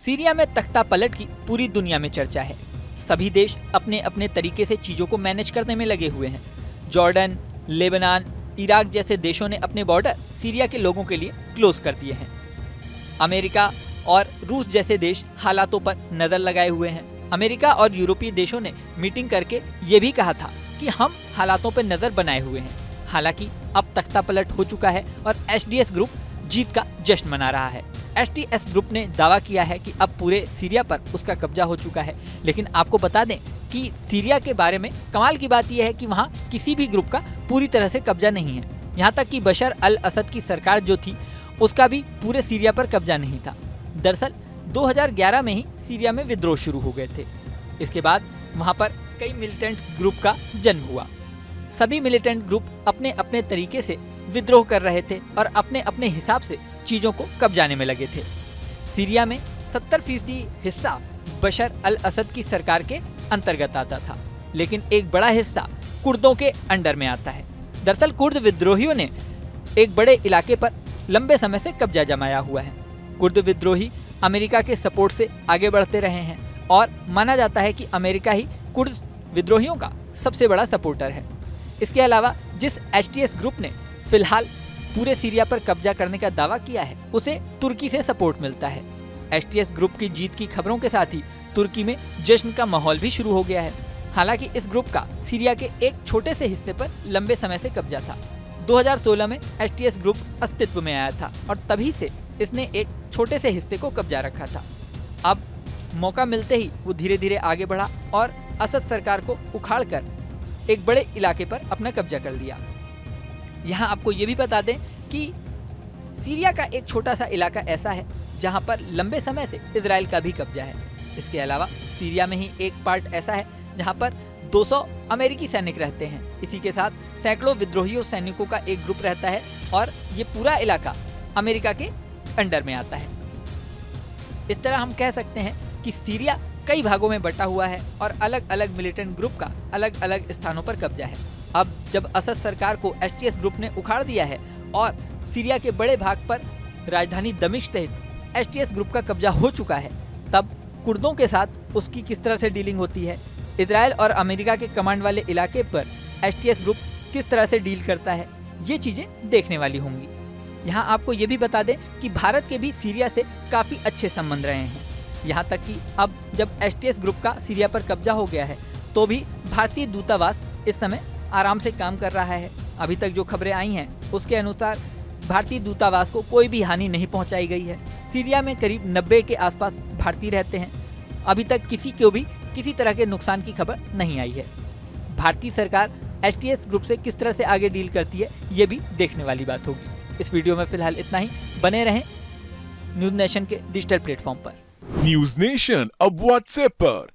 Syria में तख्ता पलट की पूरी दुनिया में चर्चा है। सभी देश अपने अपने तरीके से चीजों को मैनेज करने में लगे हुए हैं। जॉर्डन, लेबनान, इराक जैसे देशों ने अपने बॉर्डर सीरिया के लोगों के लिए क्लोज कर दिए हैं। अमेरिका और रूस जैसे देश हालातों पर नजर लगाए हुए हैं। अमेरिका और यूरोपीय देशों ने मीटिंग करके ये भी कहा था कि हम हालातों पर नजर बनाए हुए हैं। हालांकि अब तख्ता पलट हो चुका है और एचडीएस ग्रुप जीत का जश्न मना रहा है। एचडीएस ग्रुप ने दावा किया है कि अब पूरे सीरिया पर उसका कब्जा हो चुका है। लेकिन आपको बता दें कि सीरिया के बारे में कमाल की बात यह है कि वहाँ किसी भी ग्रुप का पूरी तरह से कब्जा नहीं है। यहाँ तक कि बशर अल असद की सरकार जो थी उसका भी पूरे सीरिया पर कब्जा नहीं था। दरअसल 2011 में ही सीरिया में विद्रोह शुरू हो गए थे। इसके बाद वहाँ पर कई मिलिटेंट ग्रुप का जन्म हुआ। सभी मिलिटेंट ग्रुप अपने अपने तरीके से विद्रोह कर रहे थे और अपने अपने हिसाब से चीजों को कब्जाने में लगे थे। सीरिया में 70% हिस्सा बशर अल असद की सरकार के अंतर्गत आता था, लेकिन एक बड़ा हिस्सा कुर्दों के अंडर में आता है। दरअसल कुर्द विद्रोहियों ने एक बड़े इलाके पर लंबे समय से कब्जा जमाया हुआ है। कुर्द विद्रोही अमेरिका के सपोर्ट से आगे बढ़ते रहे हैं और माना जाता है कि अमेरिका ही कुर्द विद्रोहियों का सबसे बड़ा सपोर्टर है। इसके अलावा जिस एचडीएस ग्रुप ने फिलहाल पूरे सीरिया पर कब्जा करने का दावा किया है उसे तुर्की से सपोर्ट मिलता है। एचडीएस ग्रुप की जीत की खबरों के साथ ही तुर्की में जश्न का माहौल भी शुरू हो गया है। हालांकि इस ग्रुप का सीरिया के एक छोटे से हिस्से पर लंबे समय से कब्जा था। 2016 में एचडीएस ग्रुप अस्तित्व में आया था और तभी से इसने एक छोटे से हिस्से को कब्जा रखा था। अब मौका मिलते ही वो धीरे धीरे आगे बढ़ा और असद सरकार को उखाड़कर एक बड़े इलाके पर अपना कब्जा कर लिया। यहाँ आपको ये भी बता दें कि सीरिया का एक छोटा सा इलाका ऐसा है जहाँ पर लंबे समय से इजराइल का भी कब्जा है। इसके अलावा सीरिया में ही एक पार्ट ऐसा है जहाँ पर 200 अमेरिकी सैनिक रहते हैं। इसी के साथ सैकड़ों विद्रोहियों सैनिकों का एक ग्रुप रहता है और ये पूरा इलाका अमेरिका के अंडर में आता है। इस तरह हम कह सकते हैं कि सीरिया कई भागों में बटा हुआ है और अलग अलग मिलिटेंट ग्रुप का अलग अलग स्थानों पर कब्जा है। अब जब असद सरकार को एचडीएस ग्रुप ने उखाड़ दिया है और सीरिया के बड़े भाग पर राजधानी दमिश्क सहित एचडीएस ग्रुप का कब्जा हो चुका है, तब कुर्दों के साथ उसकी किस तरह से डीलिंग होती है, इजराइल और अमेरिका के कमांड वाले इलाके पर एचडीएस ग्रुप किस तरह से डील करता है, ये चीजें देखने वाली होंगी। यहाँ आपको ये भी बता दें कि भारत के भी सीरिया से काफी अच्छे संबंध रहे हैं। यहाँ तक कि अब जब एचडीएस ग्रुप का सीरिया पर कब्जा हो गया है तो भी भारतीय दूतावास इस समय आराम से काम कर रहा है। अभी तक जो खबरें आई हैं उसके अनुसार भारतीय दूतावास को कोई भी हानि नहीं पहुंचाई गई है। सीरिया में करीब 90 के आसपास भारतीय रहते हैं। अभी तक किसी को भी किसी तरह के नुकसान की खबर नहीं आई है। भारतीय सरकार एचडीएस ग्रुप से किस तरह से आगे डील करती है ये भी देखने वाली बात होगी। इस वीडियो में फिलहाल इतना ही। बने रहें न्यूज नेशन के डिजिटल प्लेटफॉर्म पर। न्यूज नेशन अब व्हाट्सएप पर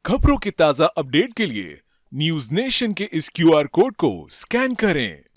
खबरों की ताजा अपडेट के लिए न्यूज नेशन के इस क्यूआर कोड को स्कैन करें।